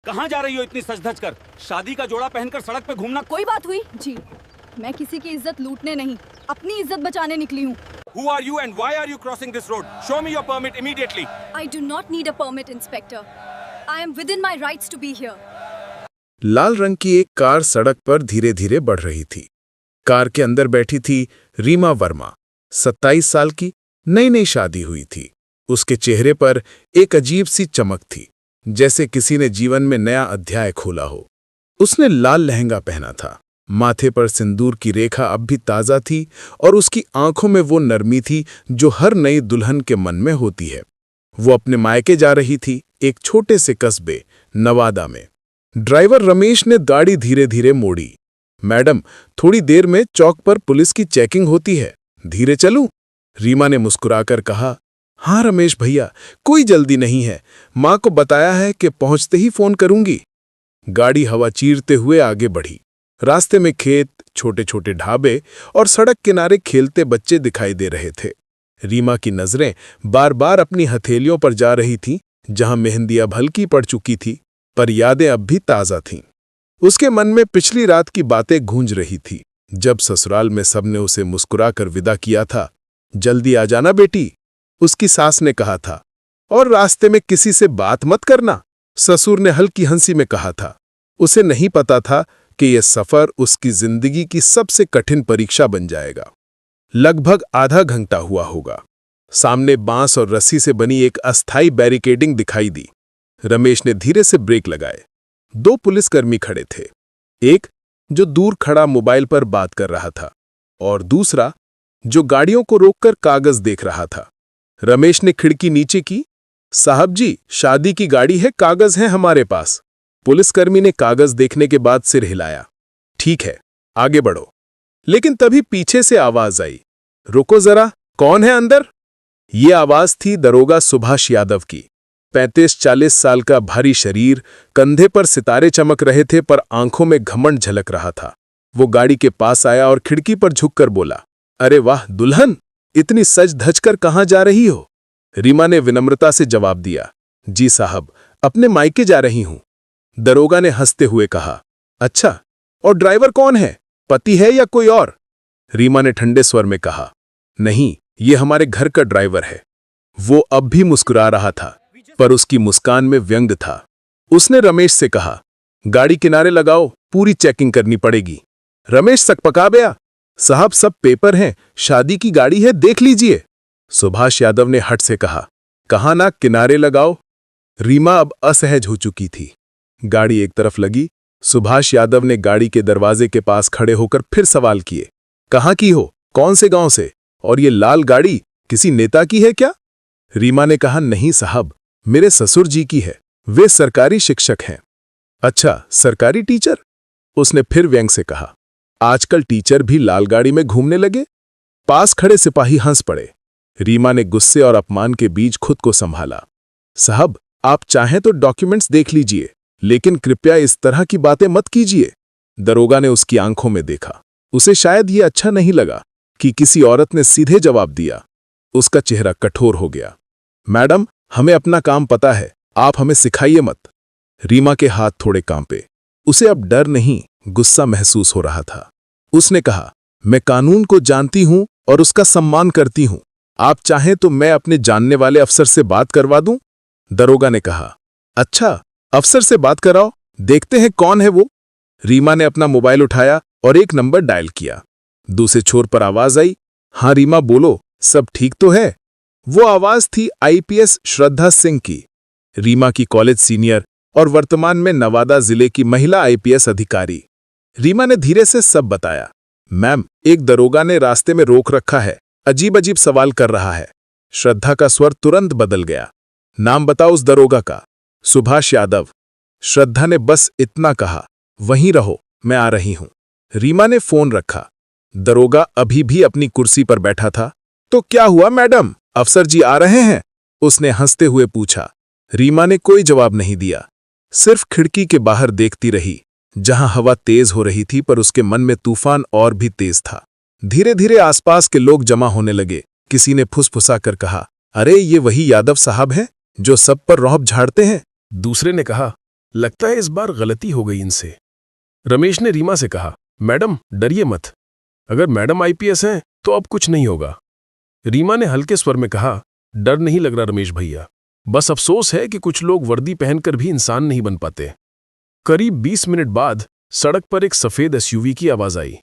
कहाँ जा रही हो इतनी सज धज कर? शादी का जोड़ा पहनकर सड़क पे घूमना कोई बात हुई जी? मैं किसी की इज्जत लूटने नहीं, अपनी इज्जत बचाने निकली हूँ। Who are you and why are you crossing this road? Show me your permit immediately. I do not need a permit, Inspector. I am within my rights to be here. लाल रंग की एक कार सड़क पर धीरे धीरे बढ़ रही थी। कार के अंदर बैठी थी रीमा वर्मा, 27 साल की, नई नई शादी हुई थी। उसके चेहरे पर एक अजीब सी चमक थी, जैसे किसी ने जीवन में नया अध्याय खोला हो। उसने लाल लहंगा पहना था, माथे पर सिंदूर की रेखा अब भी ताज़ा थी और उसकी आंखों में वो नरमी थी जो हर नई दुल्हन के मन में होती है। वो अपने मायके जा रही थी, एक छोटे से कस्बे नवादा में। ड्राइवर रमेश ने गाड़ी धीरे धीरे मोड़ी। मैडम, थोड़ी देर में चौक पर पुलिस की चेकिंग होती है, धीरे चलूं? रीमा ने मुस्कुराकर कहा। हाँ रमेश भैया, कोई जल्दी नहीं है, माँ को बताया है कि पहुंचते ही फोन करूंगी। गाड़ी हवा चीरते हुए आगे बढ़ी। रास्ते में खेत, छोटे छोटे ढाबे और सड़क किनारे खेलते बच्चे दिखाई दे रहे थे। रीमा की नजरें बार बार अपनी हथेलियों पर जा रही थीं, जहां मेहंदी अब हल्की पड़ चुकी थी, पर यादें अब भी ताज़ा थीं। उसके मन में पिछली रात की बातें गूंज रही थी, जब ससुराल में सबने उसे मुस्कुराकर विदा किया था। जल्दी आ जाना बेटी, उसकी सास ने कहा था, और रास्ते में किसी से बात मत करना, ससुर ने हल्की हंसी में कहा था। उसे नहीं पता था कि यह सफर उसकी जिंदगी की सबसे कठिन परीक्षा बन जाएगा। लगभग आधा घंटा हुआ होगा। सामने बांस और रस्सी से बनी एक अस्थायी बैरिकेडिंग दिखाई दी। रमेश ने धीरे से ब्रेक लगाए। 2 पुलिसकर्मी खड़े थे, एक जो दूर खड़ा मोबाइल पर बात कर रहा था और दूसरा जो गाड़ियों को रोककर कागज देख रहा था। रमेश ने खिड़की नीचे की। साहब जी, शादी की गाड़ी है, कागज हैं हमारे पास। पुलिसकर्मी ने कागज देखने के बाद सिर हिलाया। ठीक है, आगे बढ़ो। लेकिन तभी पीछे से आवाज आई, रुको जरा, कौन है अंदर? ये आवाज थी दरोगा सुभाष यादव की। 35-40 साल का भारी शरीर, कंधे पर सितारे चमक रहे थे पर आंखों में घमंड झलक रहा था। वो गाड़ी के पास आया और खिड़की पर झुककर बोला, अरे वाह दुल्हन, इतनी सज धज कर कहाँ जा रही हो? रीमा ने विनम्रता से जवाब दिया, जी साहब, अपने मायके जा रही हूं। दरोगा ने हंसते हुए कहा, अच्छा, और ड्राइवर कौन है, पति है या कोई और? रीमा ने ठंडे स्वर में कहा, नहीं, ये हमारे घर का ड्राइवर है। वो अब भी मुस्कुरा रहा था, पर उसकी मुस्कान में व्यंग था। उसने रमेश से कहा, गाड़ी किनारे लगाओ, पूरी चेकिंग करनी पड़ेगी। रमेश सकपका गया, साहब सब पेपर हैं, शादी की गाड़ी है, देख लीजिए। सुभाष यादव ने हट से कहा, कहा ना किनारे लगाओ। रीमा अब असहज हो चुकी थी। गाड़ी एक तरफ लगी। सुभाष यादव ने गाड़ी के दरवाजे के पास खड़े होकर फिर सवाल किए, कहाँ की हो, कौन से गांव से, और ये लाल गाड़ी किसी नेता की है क्या? रीमा ने कहा, नहीं साहब, मेरे ससुर जी की है, वे सरकारी शिक्षक हैं। अच्छा, सरकारी टीचर? उसने फिर व्यंग से कहा, आजकल टीचर भी लाल गाड़ी में घूमने लगे। पास खड़े सिपाही हंस पड़े। रीमा ने गुस्से और अपमान के बीच खुद को संभाला। साहब, आप चाहें तो डॉक्यूमेंट्स देख लीजिए, लेकिन कृपया इस तरह की बातें मत कीजिए। दरोगा ने उसकी आंखों में देखा। उसे शायद ये अच्छा नहीं लगा कि किसी औरत ने सीधे जवाब दिया। उसका चेहरा कठोर हो गया। मैडम, हमें अपना काम पता है, आप हमें सिखाइए मत। रीमा के हाथ थोड़े कांपे। उसे अब डर नहीं, गुस्सा महसूस हो रहा था। उसने कहा, मैं कानून को जानती हूं और उसका सम्मान करती हूं। आप चाहें तो मैं अपने जानने वाले अफसर से बात करवा दूं? दरोगा ने कहा, अच्छा, अफसर से बात कराओ, देखते हैं कौन है वो। रीमा ने अपना मोबाइल उठाया और एक नंबर डायल किया। दूसरे छोर पर आवाज आई, हाँ रीमा बोलो, सब ठीक तो है? वो आवाज थी आईपीएस श्रद्धा सिंह की, रीमा की कॉलेज सीनियर और वर्तमान में नवादा जिले की महिला आईपीएस अधिकारी। रीमा ने धीरे से सब बताया। मैम, एक दरोगा ने रास्ते में रोक रखा है, अजीब अजीब सवाल कर रहा है। श्रद्धा का स्वर तुरंत बदल गया। नाम बताओ उस दरोगा का। सुभाष यादव। श्रद्धा ने बस इतना कहा, वहीं रहो, मैं आ रही हूं। रीमा ने फोन रखा। दरोगा अभी भी अपनी कुर्सी पर बैठा था। तो क्या हुआ मैडम, अफसर जी आ रहे हैं? उसने हंसते हुए पूछा। रीमा ने कोई जवाब नहीं दिया, सिर्फ खिड़की के बाहर देखती रही, जहां हवा तेज हो रही थी पर उसके मन में तूफान और भी तेज था। धीरे धीरे आसपास के लोग जमा होने लगे। किसी ने फुसफुसा कर कहा, अरे ये वही यादव साहब हैं जो सब पर रौब झाड़ते हैं। दूसरे ने कहा, लगता है इस बार गलती हो गई इनसे। रमेश ने रीमा से कहा, मैडम डरिए मत, अगर मैडम आईपीएस हैं तो अब कुछ नहीं होगा। रीमा ने हल्के स्वर में कहा, डर नहीं लग रहा रमेश भैया, बस अफसोस है कि कुछ लोग वर्दी पहनकर भी इंसान नहीं बन पाते। करीब 20 मिनट बाद सड़क पर एक सफेद एसयूवी की आवाज आई।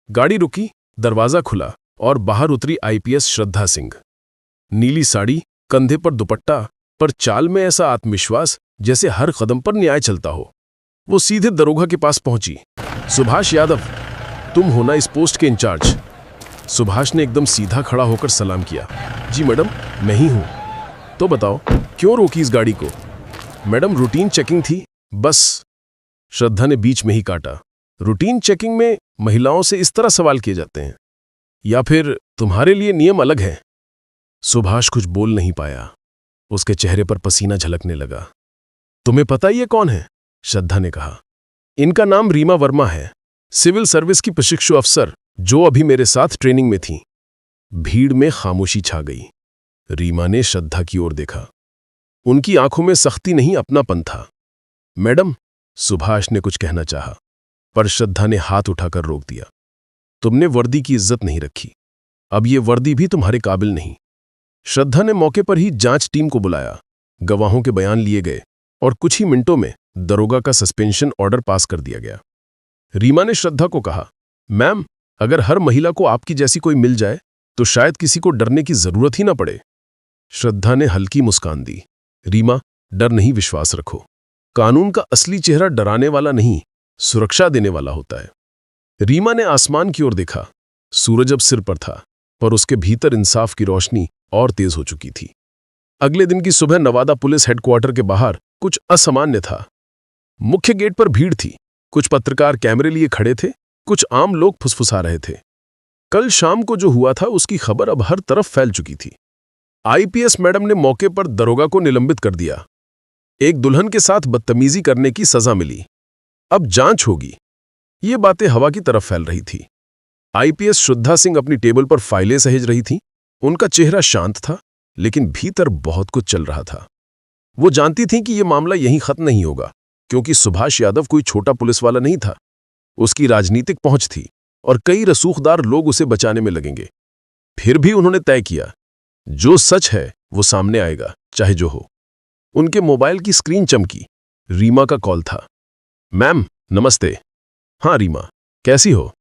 गाड़ी रुकी, दरवाजा खुला और बाहर उतरी आईपीएस श्रद्धा सिंह। नीली साड़ी, कंधे पर दुपट्टा, पर चाल में ऐसा आत्मविश्वास जैसे हर कदम पर न्याय चलता हो। वो सीधे दरोगा के पास पहुंची। सुभाष यादव, तुम हो ना इस पोस्ट के इंचार्ज? सुभाष ने एकदम सीधा खड़ा होकर सलाम किया। जी मैडम, मैं ही हूं। तो बताओ, क्यों रोकी इस गाड़ी को? मैडम रूटीन चेकिंग थी, बस। श्रद्धा ने बीच में ही काटा। रूटीन चेकिंग में महिलाओं से इस तरह सवाल किए जाते हैं, या फिर तुम्हारे लिए नियम अलग हैं? सुभाष कुछ बोल नहीं पाया। उसके चेहरे पर पसीना झलकने लगा। तुम्हें पता ये कौन है? श्रद्धा ने कहा। इनका नाम रीमा वर्मा है, सिविल सर्विस की प्रशिक्षु अफसर, जो अभी मेरे साथ ट्रेनिंग में थी। भीड़ में खामोशी छा गई। रीमा ने श्रद्धा की ओर देखा। उनकी आंखों में सख्ती नहीं, अपनापन था। मैडम, सुभाष ने कुछ कहना चाहा, पर श्रद्धा ने हाथ उठाकर रोक दिया। तुमने वर्दी की इज्जत नहीं रखी, अब ये वर्दी भी तुम्हारे काबिल नहीं। श्रद्धा ने मौके पर ही जांच टीम को बुलाया। गवाहों के बयान लिए गए और कुछ ही मिनटों में दरोगा का सस्पेंशन ऑर्डर पास कर दिया गया। रीमा ने श्रद्धा को कहा, मैम, अगर हर महिला को आपकी जैसी कोई मिल जाए तो शायद किसी को डरने की जरूरत ही ना पड़े। श्रद्धा ने हल्की मुस्कान दी। रीमा, डर नहीं, विश्वास रखो। कानून का असली चेहरा डराने वाला नहीं, सुरक्षा देने वाला होता है। रीमा ने आसमान की ओर देखा। सूरज अब सिर पर था, पर उसके भीतर इंसाफ की रोशनी और तेज हो चुकी थी। अगले दिन की सुबह नवादा पुलिस हेडक्वार्टर के बाहर कुछ असामान्य था। मुख्य गेट पर भीड़ थी। कुछ पत्रकार कैमरे लिए खड़े थे, कुछ आम लोग फुसफुसा रहे थे। कल शाम को जो हुआ था उसकी खबर अब हर तरफ फैल चुकी थी। आईपीएस मैडम ने मौके पर दरोगा को निलंबित कर दिया। एक दुल्हन के साथ बदतमीजी करने की सजा मिली। अब जांच होगी। ये बातें हवा की तरफ फैल रही थी। आईपीएस श्रद्धा सिंह अपनी टेबल पर फाइलें सहेज रही थी। उनका चेहरा शांत था, लेकिन भीतर बहुत कुछ चल रहा था। वो जानती थीं कि यह मामला यहीं खत्म नहीं होगा, क्योंकि सुभाष यादव कोई छोटा पुलिस वाला नहीं था। उसकी राजनीतिक पहुंच थी और कई रसूखदार लोग उसे बचाने में लगेंगे। फिर भी उन्होंने तय किया, जो सच है वो सामने आएगा, चाहे जो हो। उनके मोबाइल की स्क्रीन चमकी। रीमा का कॉल था। मैम, नमस्ते। हाँ रीमा, कैसी हो?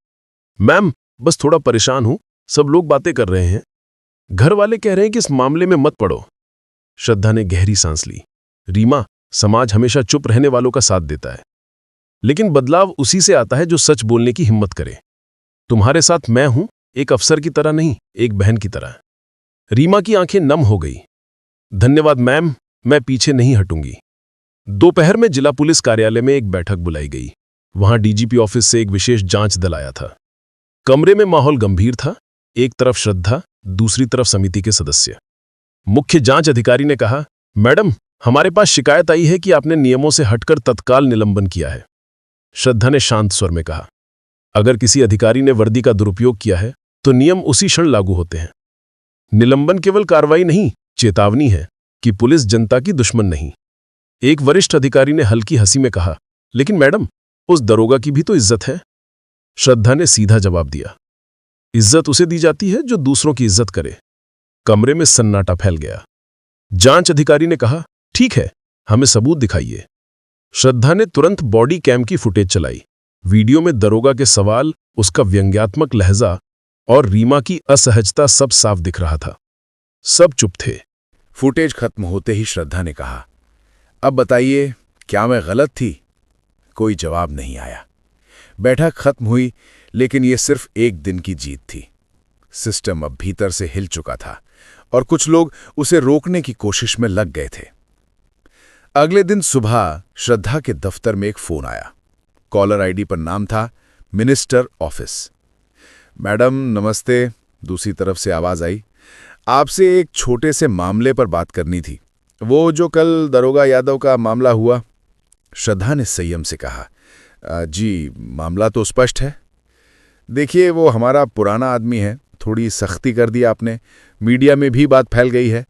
मैम, बस थोड़ा परेशान हूं, सब लोग बातें कर रहे हैं। घर वाले कह रहे हैं कि इस मामले में मत पड़ो। श्रद्धा ने गहरी सांस ली। रीमा, समाज हमेशा चुप रहने वालों का साथ देता है, लेकिन बदलाव उसी से आता है जो सच बोलने की हिम्मत करे। तुम्हारे साथ मैं हूं, एक अफसर की तरह नहीं, एक बहन की तरह। रीमा की आंखें नम हो गई। धन्यवाद मैम, मैं पीछे नहीं हटूंगी। दोपहर में जिला पुलिस कार्यालय में एक बैठक बुलाई गई। वहां डीजीपी ऑफिस से एक विशेष जांच दल आया था। कमरे में माहौल गंभीर था। एक तरफ श्रद्धा, दूसरी तरफ समिति के सदस्य। मुख्य जांच अधिकारी ने कहा, मैडम, हमारे पास शिकायत आई है कि आपने नियमों से हटकर तत्काल निलंबन किया है। श्रद्धा ने शांत स्वर में कहा, अगर किसी अधिकारी ने वर्दी का दुरुपयोग किया है तो नियम उसी क्षण लागू होते हैं। निलंबन केवल कार्रवाई नहीं, चेतावनी है कि पुलिस जनता की दुश्मन नहीं। एक वरिष्ठ अधिकारी ने हल्की हंसी में कहा, लेकिन मैडम, उस दरोगा की भी तो इज्जत है। श्रद्धा ने सीधा जवाब दिया, इज्जत उसे दी जाती है जो दूसरों की इज्जत करे। कमरे में सन्नाटा फैल गया। जांच अधिकारी ने कहा, ठीक है, हमें सबूत दिखाइए। श्रद्धा ने तुरंत बॉडी कैम की फुटेज चलाई। वीडियो में दरोगा के सवाल, उसका व्यंग्यात्मक लहजा और रीमा की असहजता सब साफ दिख रहा था। सब चुप थे। फुटेज खत्म होते ही श्रद्धा ने कहा, अब बताइए, क्या मैं गलत थी? कोई जवाब नहीं आया। बैठक खत्म हुई, लेकिन यह सिर्फ एक दिन की जीत थी। सिस्टम अब भीतर से हिल चुका था और कुछ लोग उसे रोकने की कोशिश में लग गए थे। अगले दिन सुबह श्रद्धा के दफ्तर में एक फोन आया। कॉलर आईडी पर नाम था मिनिस्टर ऑफिस। मैडम नमस्ते, दूसरी तरफ से आवाज आई। आपसे एक छोटे से मामले पर बात करनी थी, वो जो कल दरोगा यादव का मामला हुआ। श्रद्धा ने संयम से कहा, जी मामला तो स्पष्ट है। देखिए, वो हमारा पुराना आदमी है, थोड़ी सख्ती कर दी आपने, मीडिया में भी बात फैल गई है।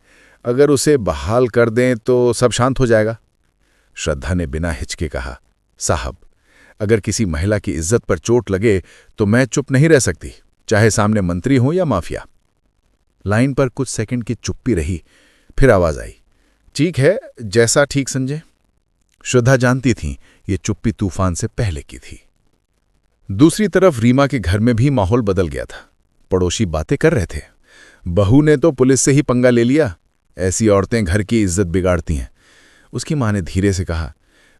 अगर उसे बहाल कर दें तो सब शांत हो जाएगा। श्रद्धा ने बिना हिचके कहा, साहब, अगर किसी महिला की इज्जत पर चोट लगे तो मैं चुप नहीं रह सकती, चाहे सामने मंत्री हो या माफिया। लाइन पर कुछ सेकंड की चुप्पी रही, फिर आवाज आई, ठीक है, जैसा ठीक समझे। श्रद्धा जानती थी ये चुप्पी तूफान से पहले की थी। दूसरी तरफ रीमा के घर में भी माहौल बदल गया था। पड़ोसी बातें कर रहे थे, बहू ने तो पुलिस से ही पंगा ले लिया, ऐसी औरतें घर की इज्जत बिगाड़ती हैं। उसकी मां ने धीरे से कहा,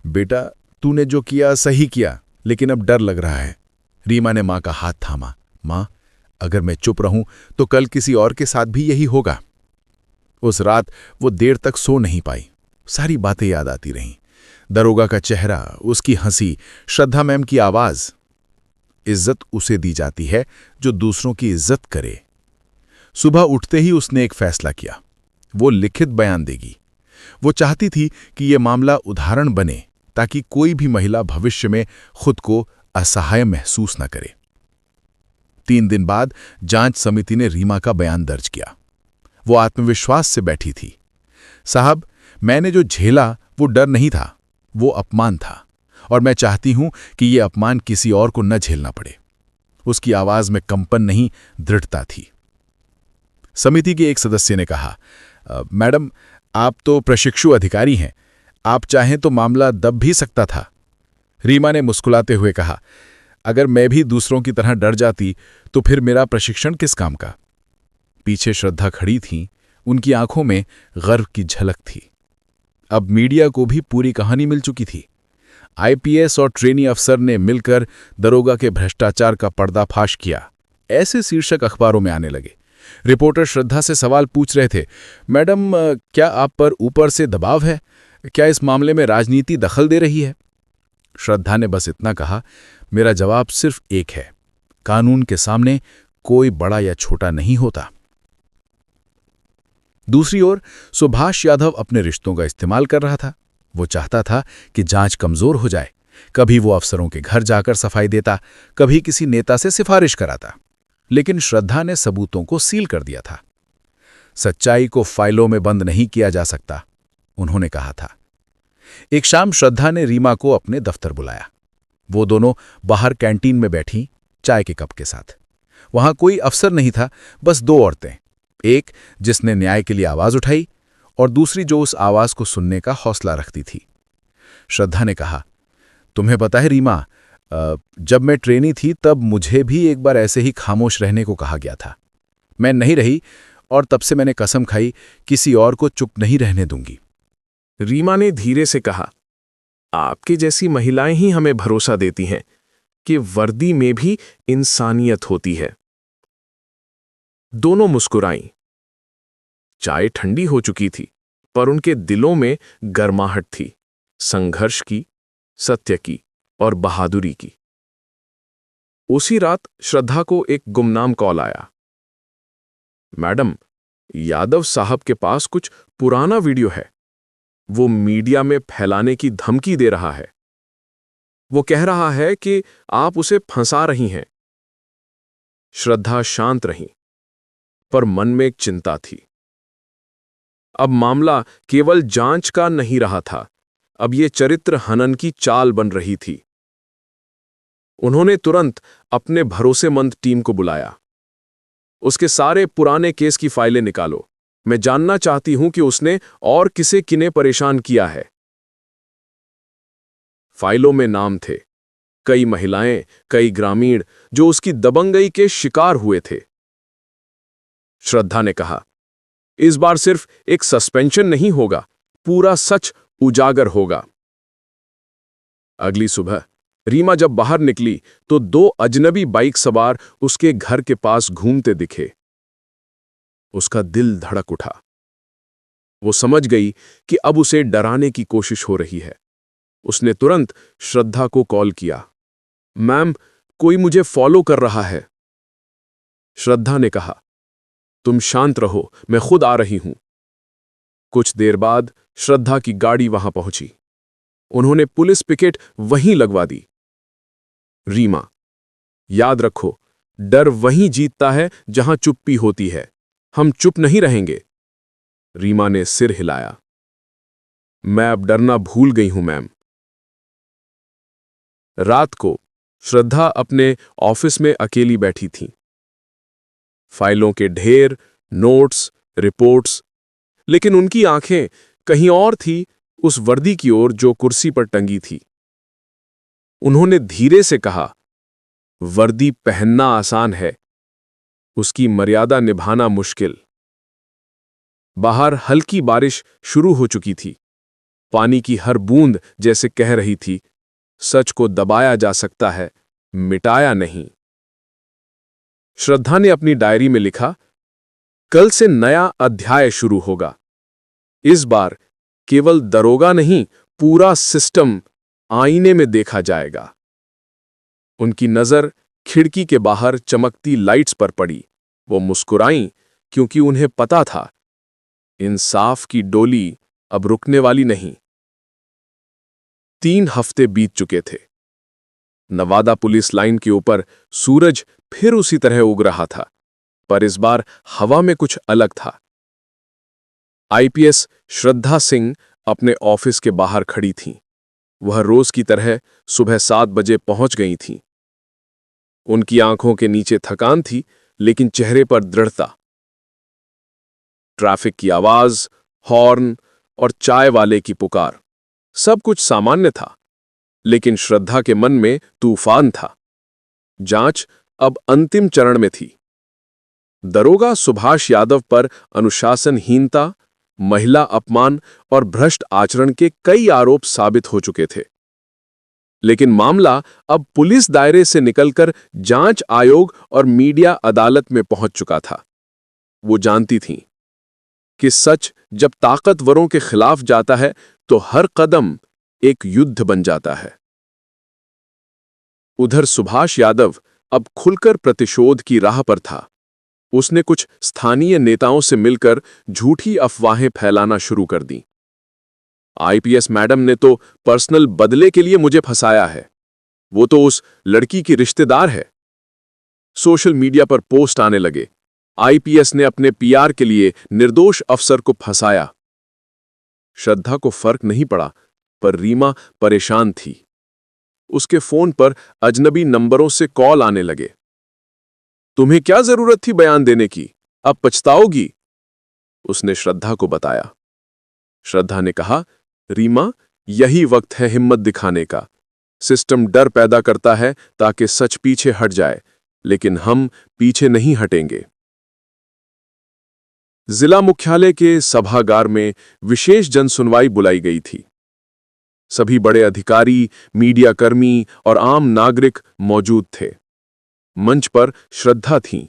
बेटा, तूने जो किया सही किया, लेकिन अब डर लग रहा है। रीमा ने मां का हाथ थामा। मां, अगर मैं चुप रहूं तो कल किसी और के साथ भी यही होगा। उस रात वो देर तक सो नहीं पाई। सारी बातें याद आती रहीं, दरोगा का चेहरा, उसकी हंसी, श्रद्धा मैम की आवाज। इज्जत उसे दी जाती है जो दूसरों की इज्जत करे। सुबह उठते ही उसने एक फैसला किया, वो लिखित बयान देगी। वो चाहती थी कि यह मामला उदाहरण बने ताकि कोई भी महिला भविष्य में खुद को असहाय महसूस न करे। 3 दिन बाद जांच समिति ने रीमा का बयान दर्ज किया। वो आत्मविश्वास से बैठी थी। साहब, मैंने जो झेला वो डर नहीं था, वो अपमान था, और मैं चाहती हूं कि यह अपमान किसी और को न झेलना पड़े। उसकी आवाज में कंपन नहीं, दृढ़ता थी। समिति के एक सदस्य ने कहा, मैडम, आप तो प्रशिक्षु अधिकारी हैं, आप चाहें तो मामला दब भी सकता था। रीमा ने मुस्कुराते हुए कहा, अगर मैं भी दूसरों की तरह डर जाती तो फिर मेरा प्रशिक्षण किस काम का। पीछे श्रद्धा खड़ी थी, उनकी आंखों में गर्व की झलक थी। अब मीडिया को भी पूरी कहानी मिल चुकी थी। आईपीएस और ट्रेनी अफसर ने मिलकर दरोगा के भ्रष्टाचार का पर्दाफाश किया, ऐसे शीर्षक अखबारों में आने लगे। रिपोर्टर श्रद्धा से सवाल पूछ रहे थे, मैडम, क्या आप पर ऊपर से दबाव है? क्या इस मामले में राजनीति दखल दे रही है? श्रद्धा ने बस इतना कहा, मेरा जवाब सिर्फ एक है, कानून के सामने कोई बड़ा या छोटा नहीं होता। दूसरी ओर सुभाष यादव अपने रिश्तों का इस्तेमाल कर रहा था। वो चाहता था कि जांच कमजोर हो जाए। कभी वो अफसरों के घर जाकर सफाई देता, कभी किसी नेता से सिफारिश कराता। लेकिन श्रद्धा ने सबूतों को सील कर दिया था। सच्चाई को फाइलों में बंद नहीं किया जा सकता, उन्होंने कहा था। एक शाम श्रद्धा ने रीमा को अपने दफ्तर बुलाया। वो दोनों बाहर कैंटीन में बैठी, चाय के कप के साथ। वहां कोई अफसर नहीं था, बस 2 औरतें, एक जिसने न्याय के लिए आवाज उठाई और दूसरी जो उस आवाज को सुनने का हौसला रखती थी। श्रद्धा ने कहा, तुम्हें पता है रीमा, जब मैं ट्रेनी थी तब मुझे भी एक बार ऐसे ही खामोश रहने को कहा गया था। मैं नहीं रही और तब से मैंने कसम खाई किसी और को चुप नहीं रहने दूंगी। रीमा ने धीरे से कहा, आपके जैसी महिलाएं ही हमें भरोसा देती हैं कि वर्दी में भी इंसानियत होती है। दोनों मुस्कुराईं। चाय ठंडी हो चुकी थी, पर उनके दिलों में गर्माहट थी, संघर्ष की, सत्य की और बहादुरी की। उसी रात श्रद्धा को एक गुमनाम कॉल आया। मैडम, यादव साहब के पास कुछ पुराना वीडियो है, वो मीडिया में फैलाने की धमकी दे रहा है। वो कह रहा है कि आप उसे फंसा रही हैं। श्रद्धा शांत रही, पर मन में एक चिंता थी। अब मामला केवल जांच का नहीं रहा था, अब ये चरित्र हनन की चाल बन रही थी। उन्होंने तुरंत अपने भरोसेमंद टीम को बुलाया। उसके सारे पुराने केस की फाइलें निकालो, मैं जानना चाहती हूं कि उसने और किसे किने परेशान किया है। फाइलों में नाम थे, कई महिलाएं, कई ग्रामीण जो उसकी दबंगई के शिकार हुए थे। श्रद्धा ने कहा, इस बार सिर्फ एक सस्पेंशन नहीं होगा, पूरा सच उजागर होगा। अगली सुबह रीमा जब बाहर निकली तो 2 अजनबी बाइक सवार उसके घर के पास घूमते दिखे। उसका दिल धड़क उठा। वो समझ गई कि अब उसे डराने की कोशिश हो रही है। उसने तुरंत श्रद्धा को कॉल किया। मैम, कोई मुझे फॉलो कर रहा है। श्रद्धा ने कहा, तुम शांत रहो, मैं खुद आ रही हूं। कुछ देर बाद श्रद्धा की गाड़ी वहां पहुंची। उन्होंने पुलिस पिकेट वहीं लगवा दी। रीमा, याद रखो, डर वहीं जीतता है जहां चुप्पी होती है। हम चुप नहीं रहेंगे। रीमा ने सिर हिलाया। मैं अब डरना भूल गई हूं मैम। रात को श्रद्धा अपने ऑफिस में अकेली बैठी थी। फाइलों के ढेर, नोट्स, रिपोर्ट्स, लेकिन उनकी आंखें कहीं और थी, उस वर्दी की ओर जो कुर्सी पर टंगी थी। उन्होंने धीरे से कहा, वर्दी पहनना आसान है, उसकी मर्यादा निभाना मुश्किल। बाहर हल्की बारिश शुरू हो चुकी थी। पानी की हर बूंद जैसे कह रही थी, सच को दबाया जा सकता है, मिटाया नहीं। श्रद्धा ने अपनी डायरी में लिखा, कल से नया अध्याय शुरू होगा। इस बार केवल दरोगा नहीं, पूरा सिस्टम आईने में देखा जाएगा। उनकी नजर खिड़की के बाहर चमकती लाइट्स पर पड़ी। वो मुस्कुराईं क्योंकि उन्हें पता था, इंसाफ की डोली अब रुकने वाली नहीं। 3 हफ्ते बीत चुके थे। नवादा पुलिस लाइन के ऊपर सूरज फिर उसी तरह उग रहा था, पर इस बार हवा में कुछ अलग था। आईपीएस श्रद्धा सिंह अपने ऑफिस के बाहर खड़ी थीं। वह रोज की तरह सुबह 7 बजे पहुंच गई थीं। उनकी आंखों के नीचे थकान थी, लेकिन चेहरे पर दृढ़ता। ट्रैफिक की आवाज, हॉर्न और चाय वाले की पुकार, सब कुछ सामान्य था, लेकिन श्रद्धा के मन में तूफान था। जांच अब अंतिम चरण में थी। दरोगा सुभाष यादव पर अनुशासनहीनता, महिला अपमान और भ्रष्ट आचरण के कई आरोप साबित हो चुके थे। लेकिन मामला अब पुलिस दायरे से निकलकर जांच आयोग और मीडिया अदालत में पहुंच चुका था। वो जानती थीं कि सच जब ताकतवरों के खिलाफ जाता है तो हर कदम एक युद्ध बन जाता है। उधर सुभाष यादव अब खुलकर प्रतिशोध की राह पर था। उसने कुछ स्थानीय नेताओं से मिलकर झूठी अफवाहें फैलाना शुरू कर दी। आईपीएस मैडम ने तो पर्सनल बदले के लिए मुझे फंसाया है, वो तो उस लड़की की रिश्तेदार है। सोशल मीडिया पर पोस्ट आने लगे, आईपीएस ने अपने पीआर के लिए निर्दोष अफसर को फंसाया। श्रद्धा को फर्क नहीं पड़ा, पर रीमा परेशान थी। उसके फोन पर अजनबी नंबरों से कॉल आने लगे। तुम्हें क्या जरूरत थी बयान देने की, अब पछताओगी, उसने श्रद्धा को बताया। श्रद्धा ने कहा, रीमा, यही वक्त है हिम्मत दिखाने का। सिस्टम डर पैदा करता है ताकि सच पीछे हट जाए, लेकिन हम पीछे नहीं हटेंगे। जिला मुख्यालय के सभागार में विशेष जनसुनवाई बुलाई गई थी। सभी बड़े अधिकारी, मीडियाकर्मी और आम नागरिक मौजूद थे। मंच पर श्रद्धा थीं,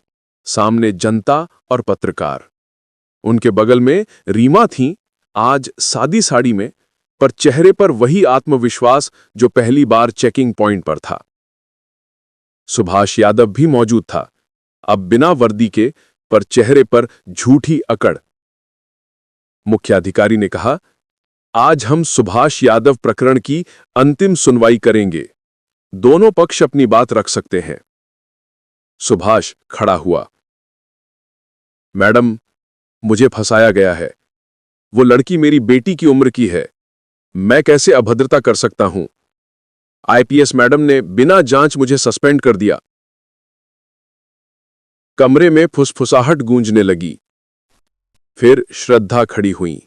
सामने जनता और पत्रकार। उनके बगल में रीमा थीं, आज सादी साड़ी में, पर चेहरे पर वही आत्मविश्वास जो पहली बार चेकिंग पॉइंट पर था। सुभाष यादव भी मौजूद था, अब बिना वर्दी के, पर चेहरे पर झूठी अकड़। मुख्याधिकारी ने कहा, आज हम सुभाष यादव प्रकरण की अंतिम सुनवाई करेंगे। दोनों पक्ष अपनी बात रख सकते हैं। सुभाष खड़ा हुआ। मैडम, मुझे फंसाया गया है। वो लड़की मेरी बेटी की उम्र की है। मैं कैसे अभद्रता कर सकता हूं? आईपीएस मैडम ने बिना जांच मुझे सस्पेंड कर दिया। कमरे में फुसफुसाहट गूंजने लगी। फिर श्रद्धा खड़ी हुई।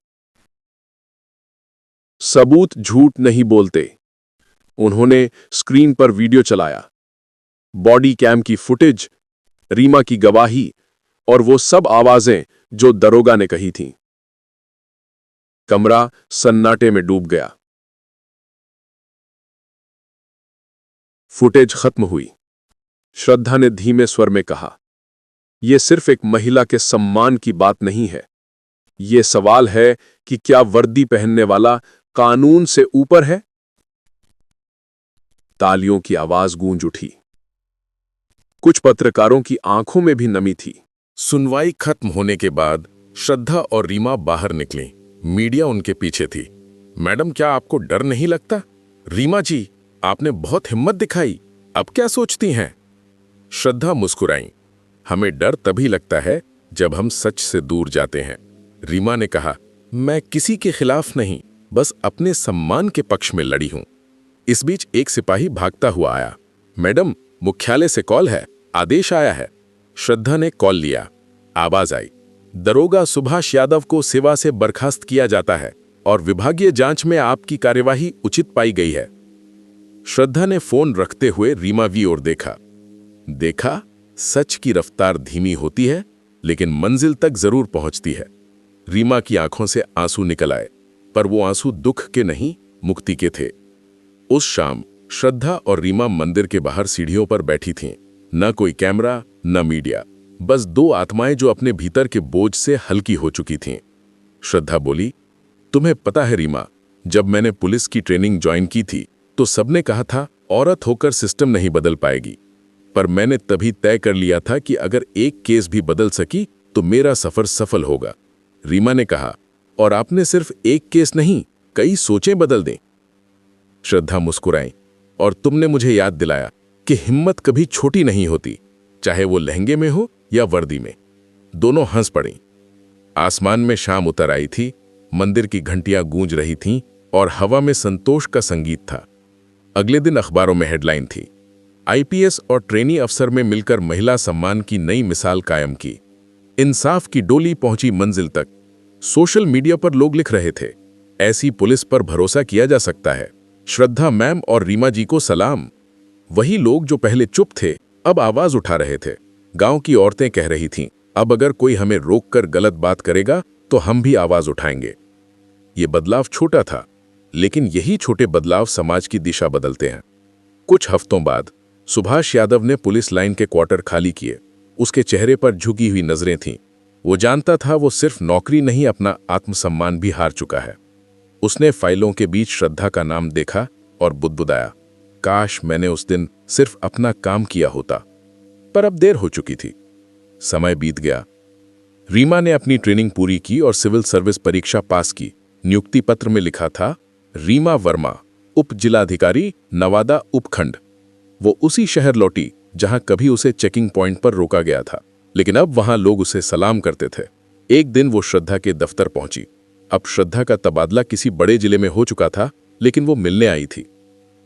सबूत झूठ नहीं बोलते। उन्होंने स्क्रीन पर वीडियो चलाया, बॉडी कैम की फुटेज, रीमा की गवाही और वो सब आवाजें जो दरोगा ने कही थीं। कमरा सन्नाटे में डूब गया। फुटेज खत्म हुई। श्रद्धा ने धीमे स्वर में कहा, यह सिर्फ एक महिला के सम्मान की बात नहीं है। यह सवाल है कि क्या वर्दी पहनने वाला कानून से ऊपर है? तालियों की आवाज गूंज उठी। कुछ पत्रकारों की आंखों में भी नमी थी। सुनवाई खत्म होने के बाद श्रद्धा और रीमा बाहर निकली। मीडिया उनके पीछे थी। मैडम, क्या आपको डर नहीं लगता? रीमा जी, आपने बहुत हिम्मत दिखाई, अब क्या सोचती हैं? श्रद्धा मुस्कुराई। हमें डर तभी लगता है जब हम सच से दूर जाते हैं। रीमा ने कहा, मैं किसी के खिलाफ नहीं, बस अपने सम्मान के पक्ष में लड़ी हूं। इस बीच एक सिपाही भागता हुआ आया। मैडम, मुख्यालय से कॉल है, आदेश आया है। श्रद्धा ने कॉल लिया। आवाज आई, दरोगा सुभाष यादव को सेवा से बर्खास्त किया जाता है और विभागीय जांच में आपकी कार्यवाही उचित पाई गई है। श्रद्धा ने फोन रखते हुए रीमा की ओर देखा, सच की रफ्तार धीमी होती है लेकिन मंजिल तक जरूर पहुंचती है। रीमा की आंखों से आंसू निकल आए, पर वो आंसू दुख के नहीं, मुक्ति के थे। उस शाम श्रद्धा और रीमा मंदिर के बाहर सीढ़ियों पर बैठी थीं। न कोई कैमरा, न मीडिया, बस दो आत्माएं जो अपने भीतर के बोझ से हल्की हो चुकी थीं। श्रद्धा बोली, तुम्हें पता है रीमा, जब मैंने पुलिस की ट्रेनिंग ज्वाइन की थी तो सबने कहा था औरत होकर सिस्टम नहीं बदल पाएगी, पर मैंने तभी तय कर लिया था कि अगर एक केस भी बदल सकी तो मेरा सफर सफल होगा। रीमा ने कहा, और आपने सिर्फ एक केस नहीं, कई सोचें बदल दें। श्रद्धा मुस्कुराई, और तुमने मुझे याद दिलाया कि हिम्मत कभी छोटी नहीं होती, चाहे वो लहंगे में हो या वर्दी में। दोनों हंस पड़ीं। आसमान में शाम उतर आई थी, मंदिर की घंटियां गूंज रही थीं और हवा में संतोष का संगीत था। अगले दिन अखबारों में हेडलाइन थी, आईपीएस और ट्रेनी अफसर में मिलकर महिला सम्मान की नई मिसाल कायम की। इंसाफ की डोली पहुंची मंजिल तक। सोशल मीडिया पर लोग लिख रहे थे, ऐसी पुलिस पर भरोसा किया जा सकता है। श्रद्धा मैम और रीमा जी को सलाम। वही लोग जो पहले चुप थे अब आवाज उठा रहे थे। गांव की औरतें कह रही थीं, अब अगर कोई हमें रोककर गलत बात करेगा तो हम भी आवाज उठाएंगे। ये बदलाव छोटा था, लेकिन यही छोटे बदलाव समाज की दिशा बदलते हैं। कुछ हफ्तों बाद सुभाष यादव ने पुलिस लाइन के क्वार्टर खाली किए। उसके चेहरे पर झुकी हुई नजरें थीं। वो जानता था वो सिर्फ नौकरी नहीं, अपना आत्मसम्मान भी हार चुका है। उसने फाइलों के बीच श्रद्धा का नाम देखा और बुदबुदाया, काश मैंने उस दिन सिर्फ अपना काम किया होता। पर अब देर हो चुकी थी। समय बीत गया। रीमा ने अपनी ट्रेनिंग पूरी की और सिविल सर्विस परीक्षा पास की। नियुक्ति पत्र में लिखा था, रीमा वर्मा, उप जिलाधिकारी, नवादा उपखंड। वो उसी शहर लौटी जहां कभी उसे चेकिंग पॉइंट पर रोका गया था, लेकिन अब वहां लोग उसे सलाम करते थे। एक दिन वो श्रद्धा के दफ्तर पहुंची। अब श्रद्धा का तबादला किसी बड़े जिले में हो चुका था, लेकिन वो मिलने आई थी।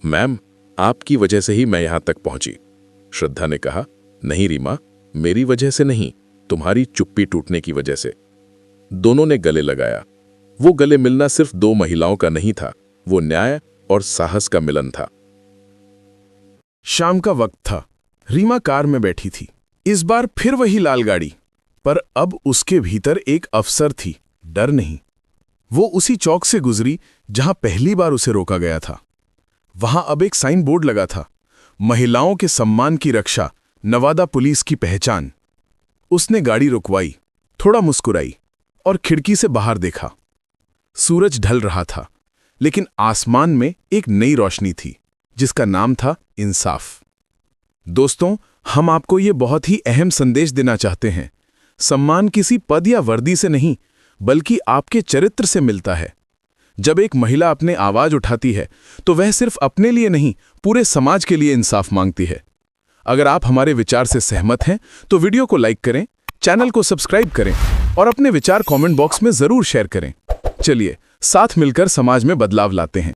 मैम, आपकी वजह से ही मैं यहां तक पहुंची। श्रद्धा ने कहा, नहीं रीमा, मेरी वजह से नहीं, तुम्हारी चुप्पी टूटने की वजह से। दोनों ने गले लगाया। वो गले मिलना सिर्फ दो महिलाओं का नहीं था, वो न्याय और साहस का मिलन था। शाम का वक्त था। रीमा कार में बैठी थी। इस बार फिर वही लाल गाड़ी, पर अब उसके भीतर एक अफसर थी, डर नहीं। वो उसी चौक से गुजरी जहां पहली बार उसे रोका गया था। वहां अब एक साइन बोर्ड लगा था, महिलाओं के सम्मान की रक्षा, नवादा पुलिस की पहचान। उसने गाड़ी रुकवाई, थोड़ा मुस्कुराई और खिड़की से बाहर देखा। सूरज ढल रहा था, लेकिन आसमान में एक नई रोशनी थी जिसका नाम था इंसाफ। दोस्तों, हम आपको ये बहुत ही अहम संदेश देना चाहते हैं। सम्मान किसी पद या वर्दी से नहीं, बल्कि आपके चरित्र से मिलता है। जब एक महिला अपने आवाज उठाती है तो वह सिर्फ अपने लिए नहीं, पूरे समाज के लिए इंसाफ मांगती है। अगर आप हमारे विचार से सहमत हैं तो वीडियो को लाइक करें, चैनल को सब्सक्राइब करें और अपने विचार कमेंट बॉक्स में जरूर शेयर करें। चलिए साथ मिलकर समाज में बदलाव लाते हैं।